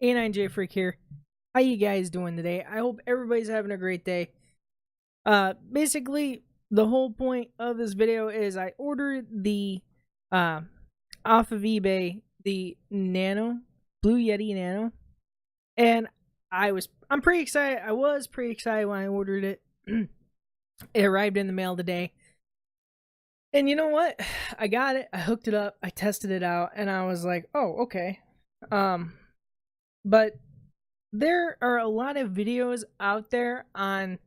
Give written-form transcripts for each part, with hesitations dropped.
A9J Freak here. How you guys doing today? I hope everybody's having a great day. Basically, the whole point of this video is I ordered the off of eBay the Nano Blue Yeti Nano, and I'm pretty excited. I was pretty excited when I ordered it. It arrived in the mail today. And you know what? I got it. I hooked it up. I tested it out, and I was like, "Oh, okay." But there are a lot of videos out there on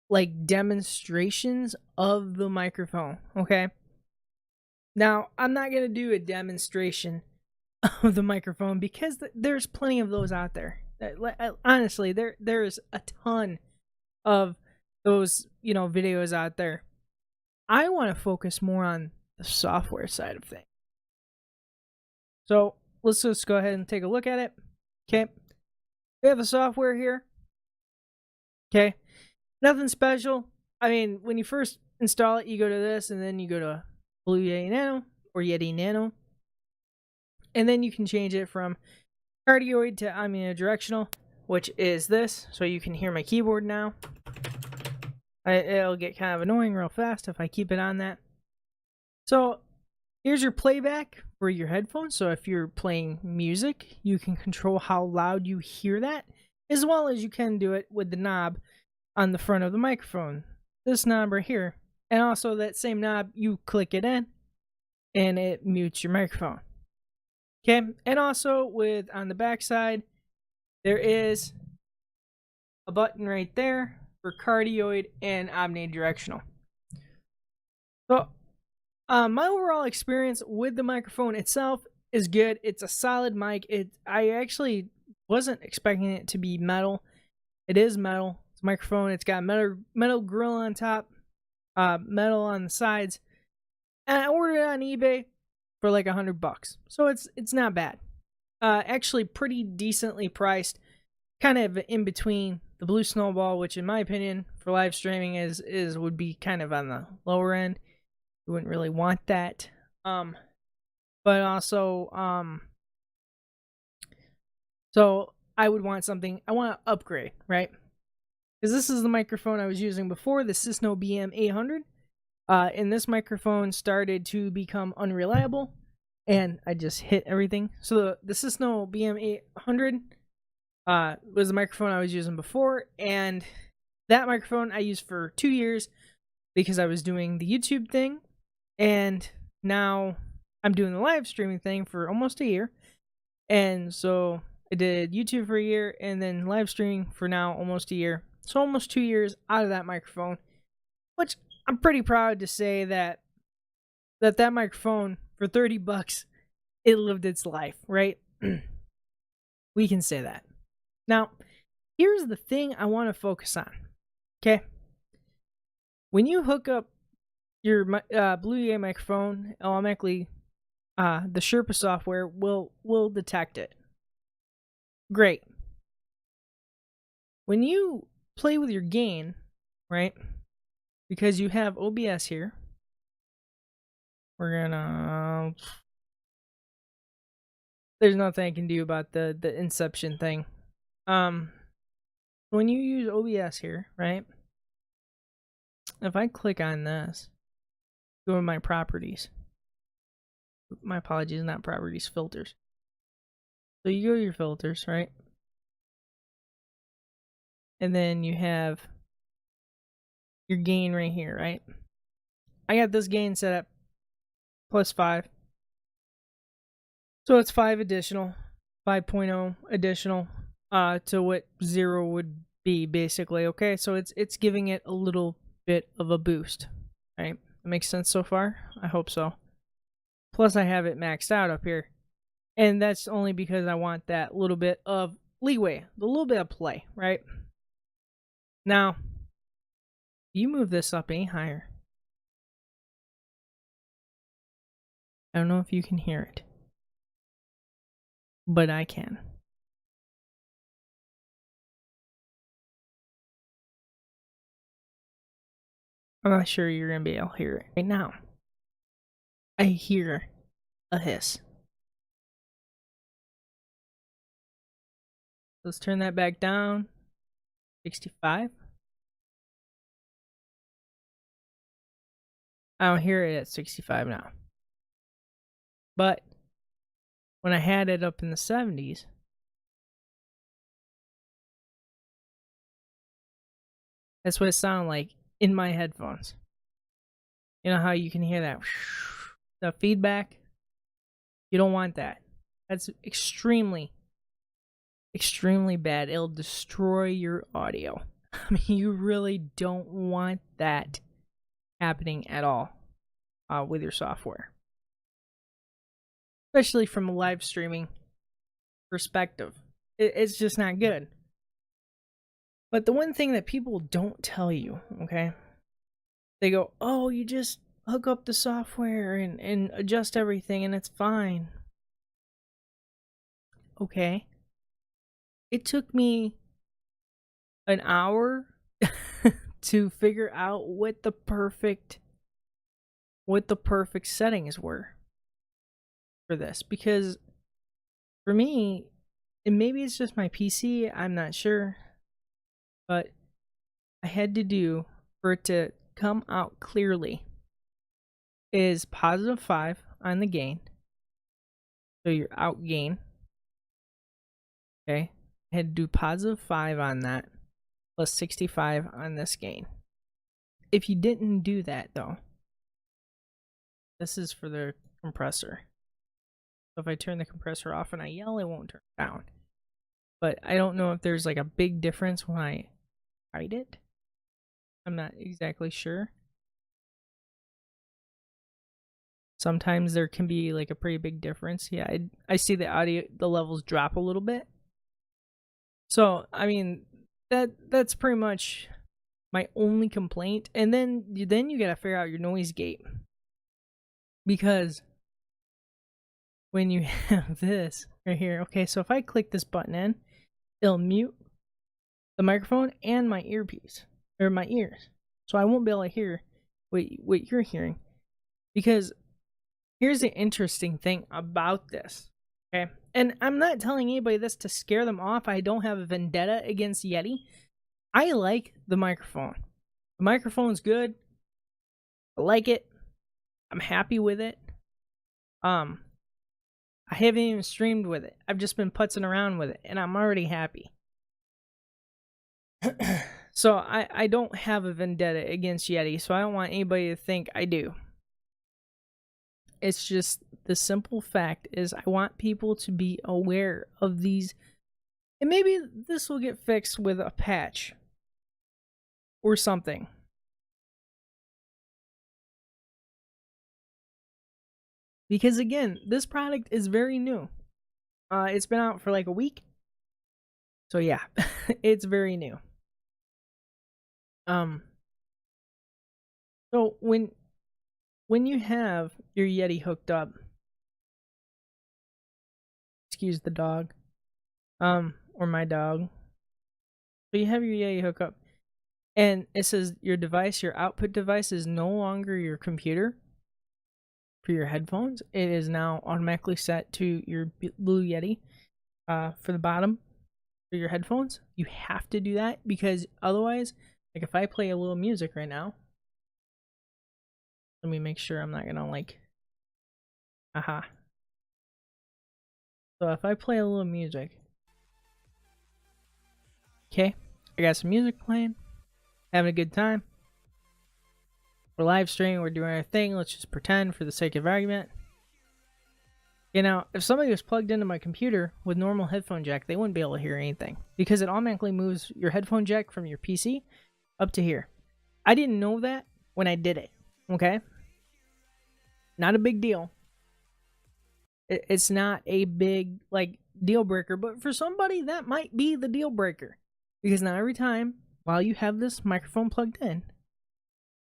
like demonstrations of the microphone. Okay. Now, I'm not gonna do a demonstration of the microphone because there's plenty of those out there. Honestly, there's a ton of those videos out there. I want to focus more on the software side of things. So let's just go ahead and take a look at it. Okay. We have the software here. Okay. Nothing special. I mean, when you first install it, you go to this, and then you go to Blue Yeti Nano or Yeti Nano. And then you can change it from cardioid to omnidirectional, which is this. So you can hear my keyboard now. It'll get kind of annoying real fast if I keep it on that. So here's your playback for your headphones. So if you're playing music, you can control how loud you hear that, as well as you can do it with the knob on the front of the microphone. This knob right here. And also that same knob, you click it in and it mutes your microphone. Okay, and also on the back side, there is a button right there for cardioid and omnidirectional. So my overall experience with the microphone itself is good. It's a solid mic. I actually wasn't expecting it to be metal. It is metal. It's a microphone. It's got metal grill on top, metal on the sides. And I ordered it on eBay for like $100. So it's not bad. Actually pretty decently priced. Kind of in between the Blue Snowball, which in my opinion for live streaming would be kind of on the lower end. You wouldn't really want that. But also so I would want something, I want to upgrade, right? Because this is the microphone I was using before, the Cisno BM800. And this microphone started to become unreliable, and I just hit everything. So the Cisno BM800 was the microphone I was using before, and that microphone I used for 2 years because I was doing the YouTube thing, and now I'm doing the live streaming thing for almost a year. And so I did YouTube for a year, and then live streaming for now almost a year. So almost 2 years out of that microphone, which I'm pretty proud to say that microphone for $30, it lived its life, right? We can say that. Now, here's the thing I want to focus on. Okay, when you hook up your Blue Yeti microphone, automatically the Sherpa software will detect it. Great. When you play with your gain, right? Because you have OBS here, we're gonna. There's nothing I can do about the inception thing. When you use OBS here, right? If I click on this, go to my properties. My apologies, not properties, filters. So you go to your filters, right? And then you have your gain right here, right? I got this gain set up +5. So it's 5 additional, 5.0 additional to what 0 would be basically, okay? So it's giving it a little bit of a boost, right? That makes sense so far? I hope so. Plus I have it maxed out up here. And that's only because I want that little bit of leeway, a little bit of play, right? Now, you move this up any higher. I don't know if you can hear it, but I can. I'm not sure you're going to be able to hear it right now. I hear a hiss. Let's turn that back down. 65. I don't hear it at 65 now. But when I had it up in the 70s, that's what it sounded like in my headphones. You know how you can hear that the feedback? You don't want that. That's extremely bad. It'll destroy your audio. I mean, you really don't want that happening at all with your software. Especially from a live streaming perspective. It's just not good. But the one thing that people don't tell you, okay? They go, oh, you just hook up the software and adjust everything and it's fine. Okay. It took me an hour to figure out what the perfect settings were for this, because for me, and maybe it's just my PC, I'm not sure, but I had to do for it to come out clearly is +5 on the gain, so your out gain. Okay, I had to do +5 on that, plus 65 on this gain. If you didn't do that though, this is for the compressor. So if I turn the compressor off and I yell, it won't turn down. But I don't know if there's like a big difference when I hide it. I'm not exactly sure. Sometimes there can be like a pretty big difference. Yeah, I see the audio, the levels drop a little bit. So, I mean, that's pretty much my only complaint. And then you gotta figure out your noise gate. Because when you have this right here, okay, so if I click this button in, it'll mute the microphone and my earpiece, or my ears. So I won't be able to hear what you're hearing. Because here's the interesting thing about this, okay? And I'm not telling anybody this to scare them off. I don't have a vendetta against Yeti. I like the microphone. The microphone's good. I like it. I'm happy with it. I haven't even streamed with it. I've just been putzing around with it, and I'm already happy. So I don't have a vendetta against Yeti, so I don't want anybody to think I do. It's just the simple fact is I want people to be aware of these, and maybe this will get fixed with a patch or something. Because again, this product is very new. It's been out for like a week. So yeah, it's very new. So when you have your Yeti hooked up, excuse the dog, or my dog. So you have your Yeti hook up, and it says your device, your output device is no longer your computer for your headphones. It is now automatically set to your Blue Yeti for the bottom for your headphones. You have to do that because otherwise, like if I play a little music right now, let me make sure I'm not gonna like, aha. So if I play a little music, okay, I got some music playing, having a good time. We're live streaming, we're doing our thing, let's just pretend for the sake of argument. You know, if somebody was plugged into my computer with normal headphone jack, they wouldn't be able to hear anything because it automatically moves your headphone jack from your PC up to here. I didn't know that when I did it, okay? Not a big deal. It's not a big, like, deal breaker, but for somebody, that might be the deal breaker. Because now every time, while you have this microphone plugged in,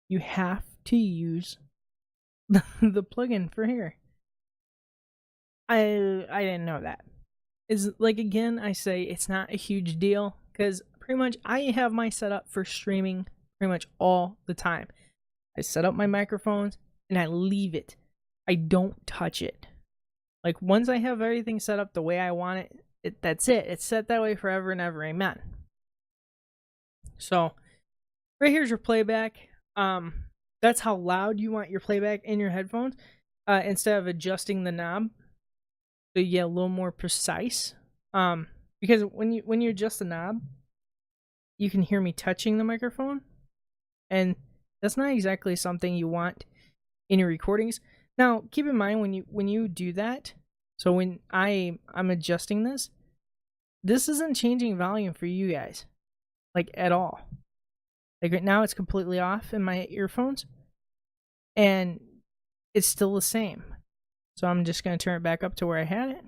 you have to use the plugin for here. I didn't know that. It's like, again, I say it's not a huge deal because pretty much I have my setup for streaming pretty much all the time. I set up my microphones and I leave it. I don't touch it. Like once I have everything set up the way I want it That's it. It's set that way forever and ever. Amen. So right here's your playback. That's how loud you want your playback in your headphones. Instead of adjusting the knob, so you get a little more precise. Because when you adjust the knob, you can hear me touching the microphone, and that's not exactly something you want in your recordings. Now, keep in mind when you do that. So when I'm adjusting this isn't changing volume for you guys, like at all. Like right now, it's completely off in my earphones, and it's still the same. So I'm just gonna turn it back up to where I had it,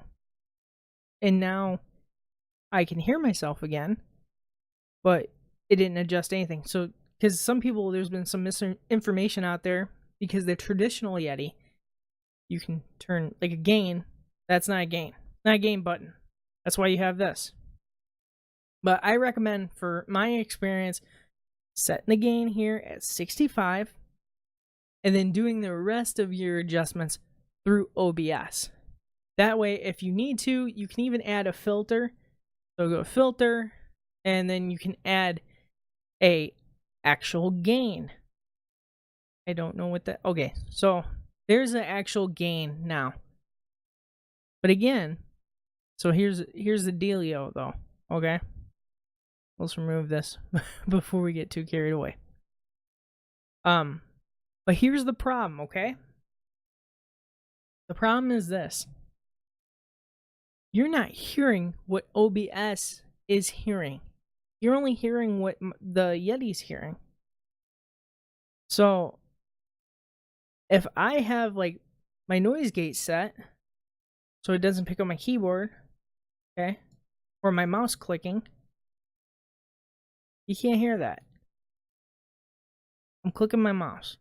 and now I can hear myself again, but it didn't adjust anything. So because some people, there's been some misinformation out there, because the traditional Yeti, you can turn like a gain. That's not a gain. Not a gain button. That's why you have this. But I recommend, for my experience, setting the gain here at 65 and then doing the rest of your adjustments through OBS. That way, if you need to, you can even add a filter. So go filter, and then you can add a actual gain. I don't know what that... Okay, so there's an actual gain now. But again, so here's the dealio though, okay? Let's remove this before we get too carried away. But here's the problem, okay? The problem is this. You're not hearing what OBS is hearing. You're only hearing what the Yeti's hearing. So if I have like my noise gate set so it doesn't pick up my keyboard, okay, or my mouse clicking, you can't hear that. I'm clicking my mouse,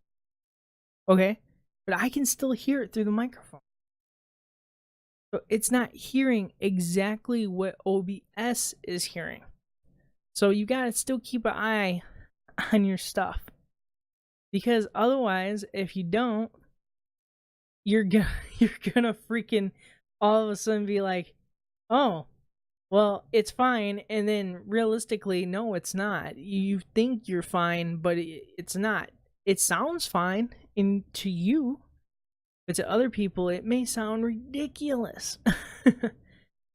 okay, but I can still hear it through the microphone. So it's not hearing exactly what OBS is hearing. So you gotta still keep an eye on your stuff, because otherwise, if you don't, you're gonna freaking all of a sudden be like, oh, well, it's fine, and then realistically, no, it's not. You think you're fine, but it's not. It sounds fine to you, but to other people, it may sound ridiculous.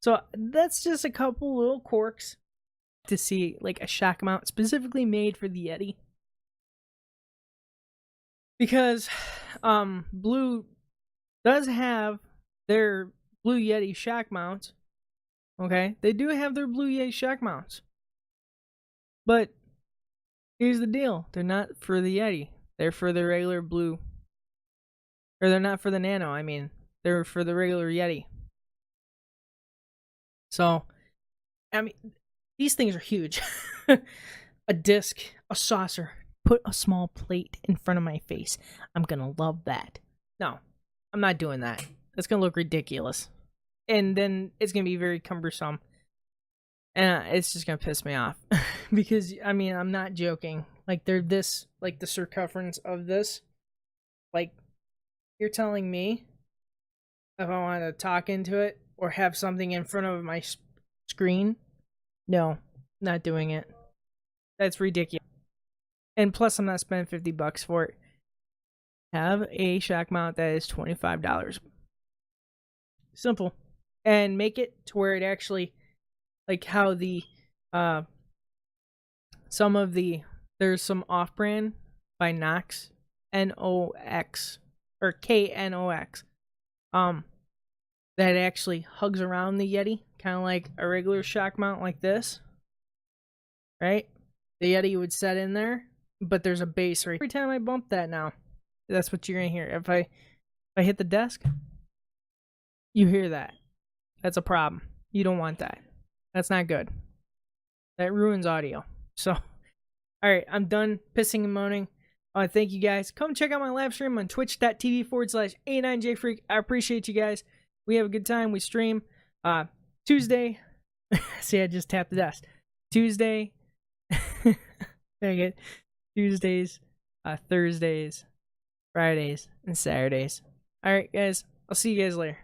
So that's just a couple little quirks to see, like a shock mount specifically made for the Yeti. Because Blue does have their Blue Yeti shock mounts. Okay, they do have their Blue Yeti shock mounts. But here's the deal. They're not for the Yeti. They're for the regular Blue. Or they're not for the Nano, I mean. They're for the regular Yeti. So, I mean, these things are huge. A disc, a saucer. Put a small plate in front of my face. I'm gonna love that. No, I'm not doing that. That's gonna look ridiculous. And then it's gonna be very cumbersome. And it's just gonna piss me off. Because, I mean, I'm not joking. Like, they're this, like the circumference of this. Like, you're telling me if I want to talk into it or have something in front of my screen? No, not doing it. That's ridiculous. And plus, I'm not spending $50 for it. Have a shock mount that is $25. Simple. And make it to where it actually, like how the, there's some off-brand by Knox, N-O-X, or K-N-O-X, that actually hugs around the Yeti, kind of like a regular shock mount like this, right? The Yeti would set in there, but there's a base right. Every time I bump that now, that's what you're gonna hear. If I hit the desk, you hear that. That's a problem. You don't want that. That's not good. That ruins audio. So, alright, I'm done pissing and moaning. Thank you guys. Come check out my live stream on twitch.tv/A9JFreak. I appreciate you guys. We have a good time. We stream Tuesday. See, I just tapped the desk. Tuesday. Dang it. Tuesdays, Thursdays, Fridays, and Saturdays. Alright, guys. I'll see you guys later.